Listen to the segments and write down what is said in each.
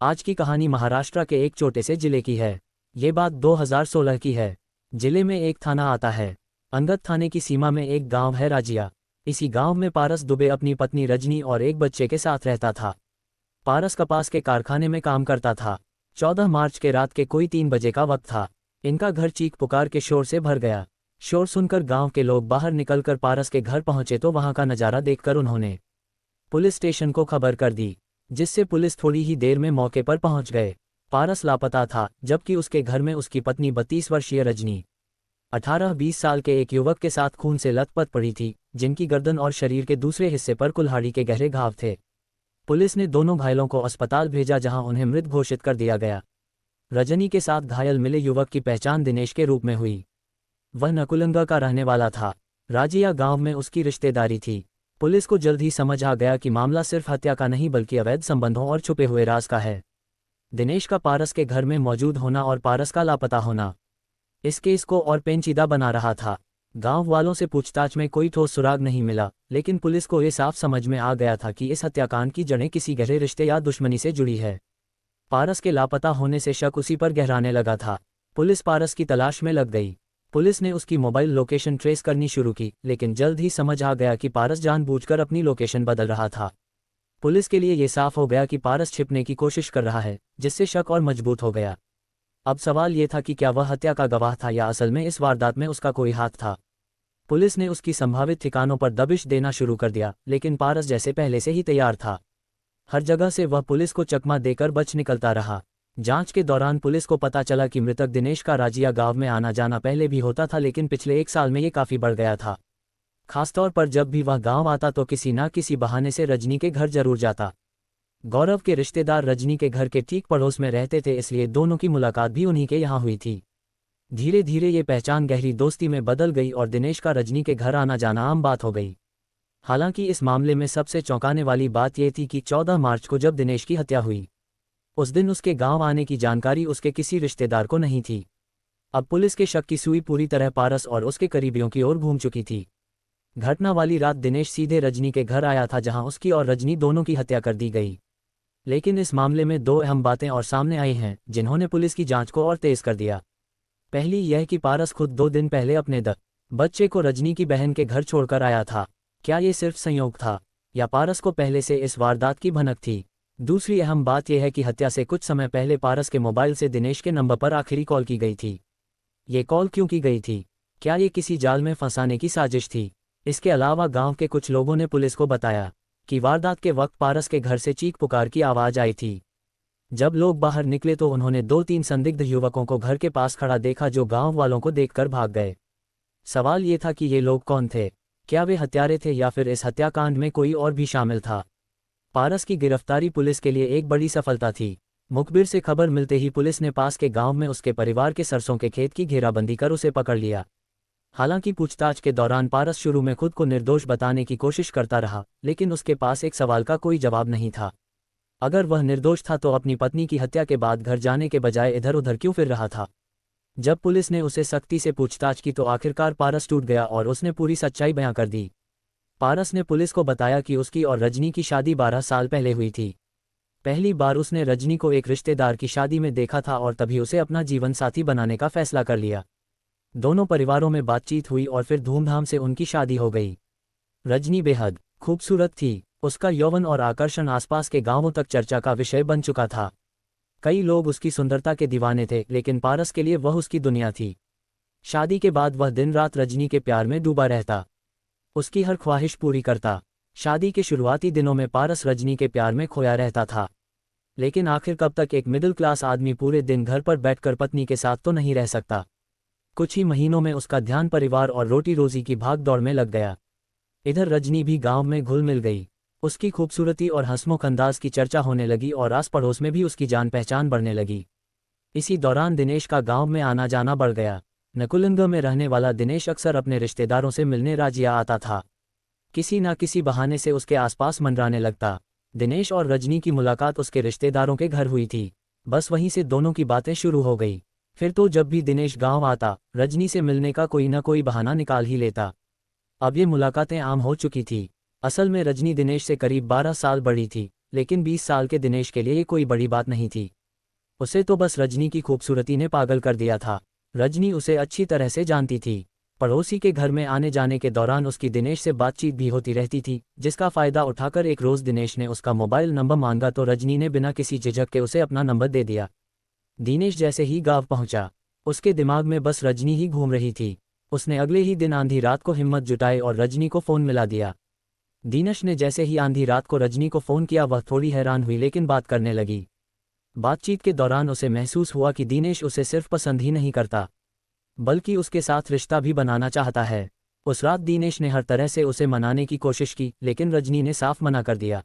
आज की कहानी महाराष्ट्र के एक छोटे से जिले की है। ये बात 2016 की है। जिले में एक थाना आता है। अंगद थाने की सीमा में एक गांव है राजिया। इसी गांव में पारस दुबे अपनी पत्नी रजनी और एक बच्चे के साथ रहता था। पारस कपास के कारखाने में काम करता था। 14 मार्च के रात के कोई 3 बजे का वक्त था। इनका घर चीख पुकार के शोर से भर गया। शोर सुनकर गांव के लोग बाहर निकलकर पारस के घर पहुंचे तो वहां का नजारा देखकर उन्होंने पुलिस स्टेशन को खबर कर दी, जिससे पुलिस थोड़ी ही देर में मौके पर पहुंच गए। पारस लापता था, जबकि उसके घर में उसकी पत्नी 32 वर्षीय रजनी 18-20 साल के एक युवक के साथ खून से लथपथ पड़ी थी, जिनकी गर्दन और शरीर के दूसरे हिस्से पर कुल्हाड़ी के गहरे घाव थे। पुलिस ने दोनों घायलों को अस्पताल भेजा, जहां उन्हें मृत घोषित कर दिया गया। रजनी के साथ घायल मिले युवक की पहचान दिनेश के रूप में हुई। वह नकुलंगा का रहने वाला था। राजिया गांव में उसकी रिश्तेदारी थी। पुलिस को जल्द ही समझ आ गया कि मामला सिर्फ हत्या का नहीं बल्कि अवैध संबंधों और छुपे हुए राज का है। दिनेश का पारस के घर में मौजूद होना और पारस का लापता होना इस केस को और पेचीदा बना रहा था। गांव वालों से पूछताछ में कोई ठोस सुराग नहीं मिला, लेकिन पुलिस को ये साफ समझ में आ गया था कि इस हत्याकांड की जड़ें किसी गहरे रिश्ते या दुश्मनी से जुड़ी है। पारस के लापता होने से शक उसी पर गहराने लगा था। पुलिस पारस की तलाश में लग गई। पुलिस ने उसकी मोबाइल लोकेशन ट्रेस करनी शुरू की, लेकिन जल्द ही समझ आ गया कि पारस जानबूझकर अपनी लोकेशन बदल रहा था। पुलिस के लिए ये साफ हो गया कि पारस छिपने की कोशिश कर रहा है, जिससे शक और मजबूत हो गया। अब सवाल ये था कि क्या वह हत्या का गवाह था या असल में इस वारदात में उसका कोई हाथ था। पुलिस ने उसकी संभावित ठिकानों पर दबिश देना शुरू कर दिया, लेकिन पारस जैसे पहले से ही तैयार था। हर जगह से वह पुलिस को चकमा देकर बच निकलता रहा। जांच के दौरान पुलिस को पता चला कि मृतक दिनेश का राजिया गांव में आना जाना पहले भी होता था, लेकिन पिछले 1 साल में ये काफी बढ़ गया था। खासतौर पर जब भी वह गांव आता तो किसी ना किसी बहाने से रजनी के घर जरूर जाता। गौरव के रिश्तेदार रजनी के घर के ठीक पड़ोस में रहते थे, इसलिए दोनों की मुलाकात भी उन्हीं के यहाँ हुई थी। धीरे धीरे ये पहचान गहरी दोस्ती में बदल गई और दिनेश का रजनी के घर आना जाना आम बात हो गई। हालांकि इस मामले में सबसे चौंकाने वाली बात यह थी कि 14 मार्च को जब दिनेश की हत्या हुई, उस दिन उसके गांव आने की जानकारी उसके किसी रिश्तेदार को नहीं थी। अब पुलिस के शक की सुई पूरी तरह पारस और उसके करीबियों की ओर घूम चुकी थी। घटना वाली रात दिनेश सीधे रजनी के घर आया था, जहां उसकी और रजनी दोनों की हत्या कर दी गई। लेकिन इस मामले में 2 अहम बातें और सामने आई हैं, जिन्होंने पुलिस की जांच को और तेज कर दिया। पहली यह कि पारस खुद 2 दिन पहले अपने बच्चे को रजनी की बहन के घर छोड़कर आया था। क्या ये सिर्फ संयोग था, या पारस को पहले से इस वारदात की भनक थी? दूसरी अहम बात यह है कि हत्या से कुछ समय पहले पारस के मोबाइल से दिनेश के नंबर पर आखिरी कॉल की गई थी। ये कॉल क्यों की गई थी? क्या ये किसी जाल में फंसाने की साजिश थी? इसके अलावा गांव के कुछ लोगों ने पुलिस को बताया कि वारदात के वक्त पारस के घर से चीख पुकार की आवाज आई थी। जब लोग बाहर निकले तो उन्होंने 2-3 संदिग्ध युवकों को घर के पास खड़ा देखा, जो गांव वालों को देखकर भाग गए। सवाल ये था कि ये लोग कौन थे? क्या वे हत्यारे थे या फिर इस हत्याकांड में कोई और भी शामिल था? पारस की गिरफ्तारी पुलिस के लिए एक बड़ी सफलता थी। मुखबिर से खबर मिलते ही पुलिस ने पास के गांव में उसके परिवार के सरसों के खेत की घेराबंदी कर उसे पकड़ लिया। हालांकि पूछताछ के दौरान पारस शुरू में खुद को निर्दोष बताने की कोशिश करता रहा, लेकिन उसके पास एक सवाल का कोई जवाब नहीं था। अगर वह निर्दोष था तो अपनी पत्नी की हत्या के बाद घर जाने के बजाय इधर उधर क्यों फिर रहा था? जब पुलिस ने उसे सख्ती से पूछताछ की तो आखिरकार पारस टूट गया और उसने पूरी सच्चाई बयां कर दी। पारस ने पुलिस को बताया कि उसकी और रजनी की शादी 12 साल पहले हुई थी। पहली बार उसने रजनी को एक रिश्तेदार की शादी में देखा था और तभी उसे अपना जीवन साथी बनाने का फैसला कर लिया। दोनों परिवारों में बातचीत हुई और फिर धूमधाम से उनकी शादी हो गई। रजनी बेहद खूबसूरत थी। उसका यौवन और आकर्षण आसपास के गांवों तक चर्चा का विषय बन चुका था। कई लोग उसकी सुंदरता के दीवाने थे, लेकिन पारस के लिए वह उसकी दुनिया थी। शादी के बाद वह दिन रात रजनी के प्यार में डूबा रहता, उसकी हर ख्वाहिश पूरी करता। शादी के शुरुआती दिनों में पारस रजनी के प्यार में खोया रहता था, लेकिन आखिर कब तक एक मिडिल क्लास आदमी पूरे दिन घर पर बैठकर पत्नी के साथ तो नहीं रह सकता। कुछ ही महीनों में उसका ध्यान परिवार और रोटी रोजी की भाग दौड़ में लग गया। इधर रजनी भी गांव में घुल मिल गई। उसकी खूबसूरती और हंसमुख अंदाज की चर्चा होने लगी और आस पड़ोस में भी उसकी जान पहचान बढ़ने लगी। इसी दौरान दिनेश का गांव में आना जाना बढ़ गया। नकुलंगा में रहने वाला दिनेश अक्सर अपने रिश्तेदारों से मिलने राजिया आता था। किसी न किसी बहाने से उसके आसपास मंडराने लगता। दिनेश और रजनी की मुलाकात उसके रिश्तेदारों के घर हुई थी। बस वहीं से दोनों की बातें शुरू हो गई। फिर तो जब भी दिनेश गांव आता, रजनी से मिलने का कोई न कोई बहाना निकाल ही लेता। अब ये मुलाकातें आम हो चुकी थी। असल में रजनी दिनेश से करीब 12 साल बड़ी थी, लेकिन 20 साल के दिनेश के लिए ये कोई बड़ी बात नहीं थी। उसे तो बस रजनी की खूबसूरती ने पागल कर दिया था। रजनी उसे अच्छी तरह से जानती थी। पड़ोसी के घर में आने जाने के दौरान उसकी दिनेश से बातचीत भी होती रहती थी, जिसका फ़ायदा उठाकर एक रोज़ दिनेश ने उसका मोबाइल नंबर मांगा तो रजनी ने बिना किसी झिझक के उसे अपना नंबर दे दिया। दिनेश जैसे ही गांव पहुंचा, उसके दिमाग में बस रजनी ही घूम रही थी। उसने अगले ही दिन आंधी रात को हिम्मत जुटाई और रजनी को फ़ोन मिला दिया। दिनेश ने जैसे ही आंधी रात को रजनी को फ़ोन किया, वह थोड़ी हैरान हुई लेकिन बात करने लगी। बातचीत के दौरान उसे महसूस हुआ कि दिनेश उसे सिर्फ पसंद ही नहीं करता, बल्कि उसके साथ रिश्ता भी बनाना चाहता है। उस रात दिनेश ने हर तरह से उसे मनाने की कोशिश की, लेकिन रजनी ने साफ मना कर दिया।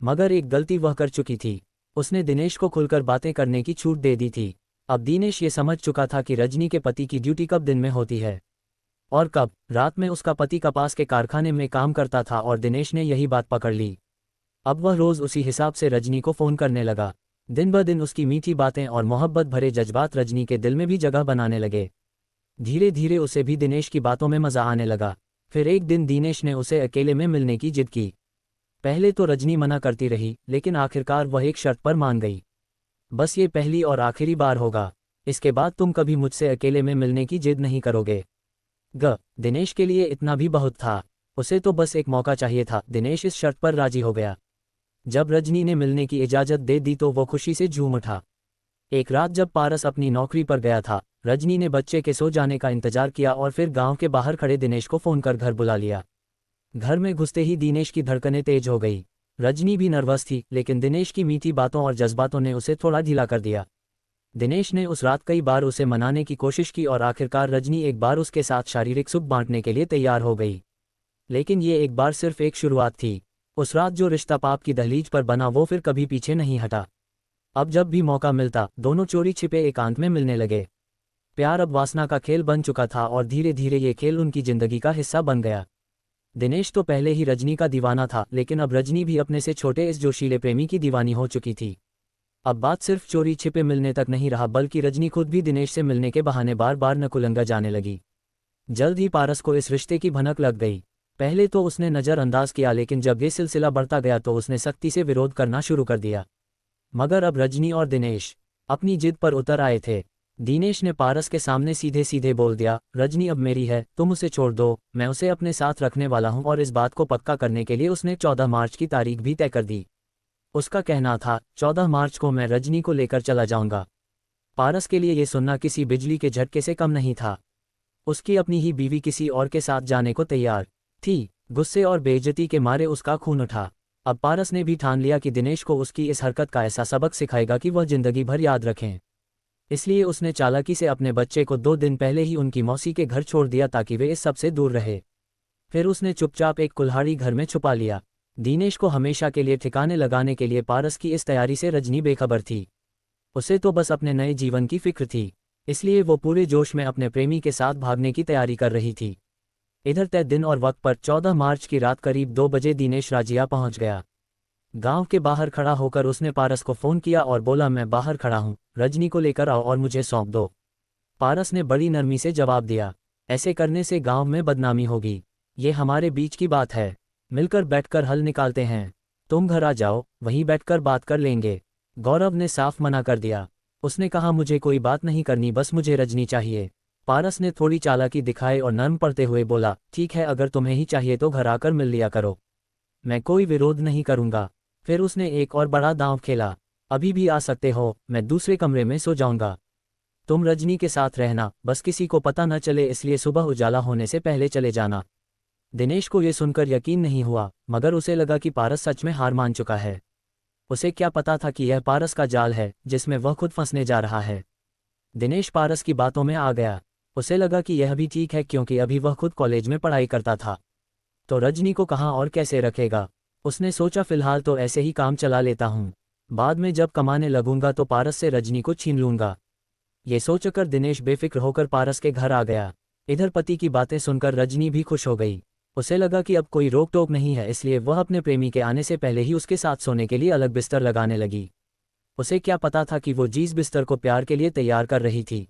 मगर एक गलती वह कर चुकी थी, उसने दिनेश को खुलकर बातें करने की छूट दे दी थी। अब दिनेश ये समझ चुका था कि रजनी के पति की ड्यूटी कब दिन में होती है और कब रात में। उसका पति कपास के कारखाने में काम करता था और दिनेश ने यही बात पकड़ ली। अब वह रोज़ उसी हिसाब से रजनी को फ़ोन करने लगा। दिन ब दिन उसकी मीठी बातें और मोहब्बत भरे जज्बात रजनी के दिल में भी जगह बनाने लगे। धीरे धीरे उसे भी दिनेश की बातों में मज़ा आने लगा। फिर एक दिन दिनेश ने उसे अकेले में मिलने की जिद की। पहले तो रजनी मना करती रही, लेकिन आखिरकार वह एक शर्त पर मान गई। बस ये पहली और आखिरी बार होगा, इसके बाद तुम कभी मुझसे अकेले में मिलने की जिद नहीं करोगे। दिनेश के लिए इतना भी बहुत था, उसे तो बस एक मौका चाहिए था। दिनेश इस शर्त पर राजी हो गया। जब रजनी ने मिलने की इजाज़त दे दी तो वो खुशी से झूम उठा। एक रात जब पारस अपनी नौकरी पर गया था, रजनी ने बच्चे के सो जाने का इंतजार किया और फिर गांव के बाहर खड़े दिनेश को फ़ोन कर घर बुला लिया। घर में घुसते ही दिनेश की धड़कनें तेज हो गई। रजनी भी नर्वस थी, लेकिन दिनेश की मीठी बातों और जज्बातों ने उसे थोड़ा ढीला कर दिया। दिनेश ने उस रात कई बार उसे मनाने की कोशिश की और आखिरकार रजनी एक बार उसके साथ शारीरिक सुख बांटने के लिए तैयार हो गई। लेकिन ये एक बार सिर्फ एक शुरुआत थी। उस रात जो रिश्ता पाप की दहलीज पर बना वो फिर कभी पीछे नहीं हटा। अब जब भी मौका मिलता, दोनों चोरी छिपे एकांत में मिलने लगे। प्यार अब वासना का खेल बन चुका था और धीरे धीरे ये खेल उनकी जिंदगी का हिस्सा बन गया। दिनेश तो पहले ही रजनी का दीवाना था, लेकिन अब रजनी भी अपने से छोटे इस जोशीले प्रेमी की दीवानी हो चुकी थी। अब बात सिर्फ चोरी छिपे मिलने तक नहीं रहा, बल्कि रजनी खुद भी दिनेश से मिलने के बहाने बार बार नकुलंगा जाने लगी। जल्द ही पारस को इस रिश्ते की भनक लग गई। पहले तो उसने नज़रअंदाज किया, लेकिन जब ये सिलसिला बढ़ता गया तो उसने सख्ती से विरोध करना शुरू कर दिया। मगर अब रजनी और दिनेश अपनी जिद पर उतर आए थे। दिनेश ने पारस के सामने सीधे सीधे बोल दिया, रजनी अब मेरी है, तुम उसे छोड़ दो, मैं उसे अपने साथ रखने वाला हूं। और इस बात को पक्का करने के लिए उसने 14 मार्च की तारीख भी तय कर दी। उसका कहना था, 14 मार्च को मैं रजनी को लेकर चला जाऊंगा। पारस के लिए ये सुनना किसी बिजली के झटके से कम नहीं था। उसकी अपनी ही बीवी किसी और के साथ जाने को तैयार थी। गुस्से और बेइज्जती के मारे उसका खून उठा। अब पारस ने भी ठान लिया कि दिनेश को उसकी इस हरकत का ऐसा सबक सिखाएगा कि वह जिंदगी भर याद रखें। इसलिए उसने चालाकी से अपने बच्चे को 2 दिन पहले ही उनकी मौसी के घर छोड़ दिया ताकि वे इस सब से दूर रहे। फिर उसने चुपचाप एक कुल्हाड़ी घर में छुपा लिया। दिनेश को हमेशा के लिए ठिकाने लगाने के लिए पारस की इस तैयारी से रजनी बेखबर थी। उसे तो बस अपने नए जीवन की फिक्र थी, इसलिए वो पूरे जोश में अपने प्रेमी के साथ भागने की तैयारी कर रही थी। इधर तय दिन और वक्त पर 14 मार्च की रात करीब 2 बजे दिनेश राजिया पहुंच गया। गांव के बाहर खड़ा होकर उसने पारस को फ़ोन किया और बोला, मैं बाहर खड़ा हूं, रजनी को लेकर आओ और मुझे सौंप दो। पारस ने बड़ी नरमी से जवाब दिया, ऐसे करने से गांव में बदनामी होगी। ये हमारे बीच की बात है, मिलकर बैठकर हल निकालते हैं। तुम घर आ जाओ, वहीं बैठकर बात कर लेंगे। गौरव ने साफ मना कर दिया। उसने कहा, मुझे कोई बात नहीं करनी, बस मुझे रजनी चाहिए। पारस ने थोड़ी चालाकी दिखाई और नर्म पड़ते हुए बोला, ठीक है, अगर तुम्हें ही चाहिए तो घर आकर मिल लिया करो, मैं कोई विरोध नहीं करूंगा। फिर उसने एक और बड़ा दांव खेला, अभी भी आ सकते हो, मैं दूसरे कमरे में सो जाऊंगा। तुम रजनी के साथ रहना, बस किसी को पता न चले, इसलिए सुबह उजाला होने से पहले चले जाना। दिनेश को यह सुनकर यकीन नहीं हुआ, मगर उसे लगा कि पारस सच में हार मान चुका है। उसे क्या पता था कि यह पारस का जाल है जिसमें वह खुद फंसने जा रहा है। दिनेश पारस की बातों में आ गया। उसे लगा कि यह भी ठीक है, क्योंकि अभी वह खुद कॉलेज में पढ़ाई करता था, तो रजनी को कहाँ और कैसे रखेगा। उसने सोचा, फिलहाल तो ऐसे ही काम चला लेता हूँ, बाद में जब कमाने लगूंगा तो पारस से रजनी को छीन लूंगा। ये सोचकर दिनेश बेफिक्र होकर पारस के घर आ गया। इधर पति की बातें सुनकर रजनी भी खुश हो गई। उसे लगा कि अब कोई रोक टोक नहीं है, इसलिए वह अपने प्रेमी के आने से पहले ही उसके साथ सोने के लिए अलग बिस्तर लगाने लगी। उसे क्या पता था कि वो जिस बिस्तर को प्यार के लिए तैयार कर रही थी,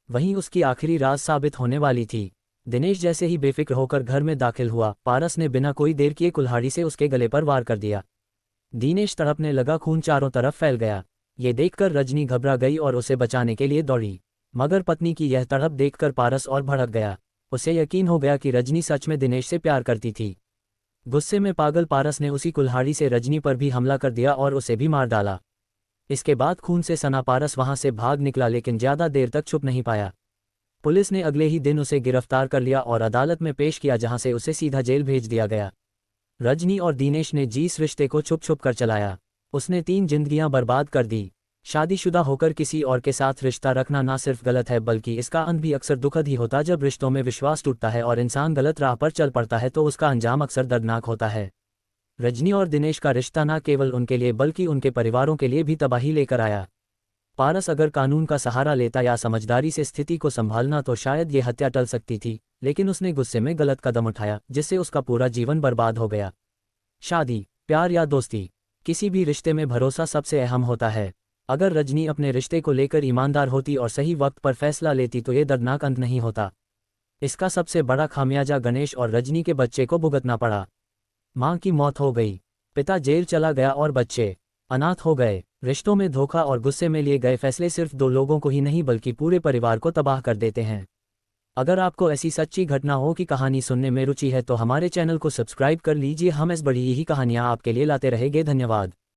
वहीं उसकी आखिरी राज साबित होने वाली थी। दिनेश जैसे ही बेफिक्र होकर घर में दाखिल हुआ, पारस ने बिना कोई देर किए कुल्हाड़ी से उसके गले पर वार कर दिया। दिनेश तड़पने लगा, खून चारों तरफ फैल गया। ये देखकर रजनी घबरा गई और उसे बचाने के लिए दौड़ी, मगर पत्नी की यह तड़प देखकर पारस और भड़क गया। उसे यकीन हो गया कि रजनी सच में दिनेश से प्यार करती थी। गुस्से में पागल पारस ने उसी कुल्हाड़ी से रजनी पर भी हमला कर दिया और उसे भी मार डाला। इसके बाद खून से सना पारस वहां से भाग निकला, लेकिन ज्यादा देर तक छुप नहीं पाया। पुलिस ने अगले ही दिन उसे गिरफ्तार कर लिया और अदालत में पेश किया, जहां से उसे सीधा जेल भेज दिया गया। रजनी और दिनेश ने जिस रिश्ते को छुप छुप कर चलाया, उसने 3 जिंदगियां बर्बाद कर दी। शादीशुदा होकर किसी और के साथ रिश्ता रखना ना सिर्फ गलत है, बल्कि इसका अंत भी अक्सर दुखद ही होता। जब रिश्तों में विश्वास टूटता है और इंसान गलत राह पर चल पड़ता है तो उसका अंजाम अक्सर दर्दनाक होता है। रजनी और दिनेश का रिश्ता न केवल उनके लिए बल्कि उनके परिवारों के लिए भी तबाही लेकर आया। पारस अगर कानून का सहारा लेता या समझदारी से स्थिति को संभालना तो शायद ये हत्या टल सकती थी, लेकिन उसने गुस्से में गलत कदम उठाया, जिससे उसका पूरा जीवन बर्बाद हो गया। शादी, प्यार या दोस्ती, किसी भी रिश्ते में भरोसा सबसे अहम होता है। अगर रजनी अपने रिश्ते को लेकर ईमानदार होती और सही वक्त पर फैसला लेती तो ये दर्दनाक अंत नहीं होता। इसका सबसे बड़ा खामियाजा गणेश और रजनी के बच्चे को भुगतना पड़ा। मां की मौत हो गई, पिता जेल चला गया और बच्चे अनाथ हो गए। रिश्तों में धोखा और गुस्से में लिए गए फैसले सिर्फ 2 लोगों को ही नहीं बल्कि पूरे परिवार को तबाह कर देते हैं। अगर आपको ऐसी सच्ची घटनाओं की कहानी सुनने में रुचि है तो हमारे चैनल को सब्सक्राइब कर लीजिए। हम इस बड़ी ही कहानियां आपके लिए लाते रहेंगे। धन्यवाद।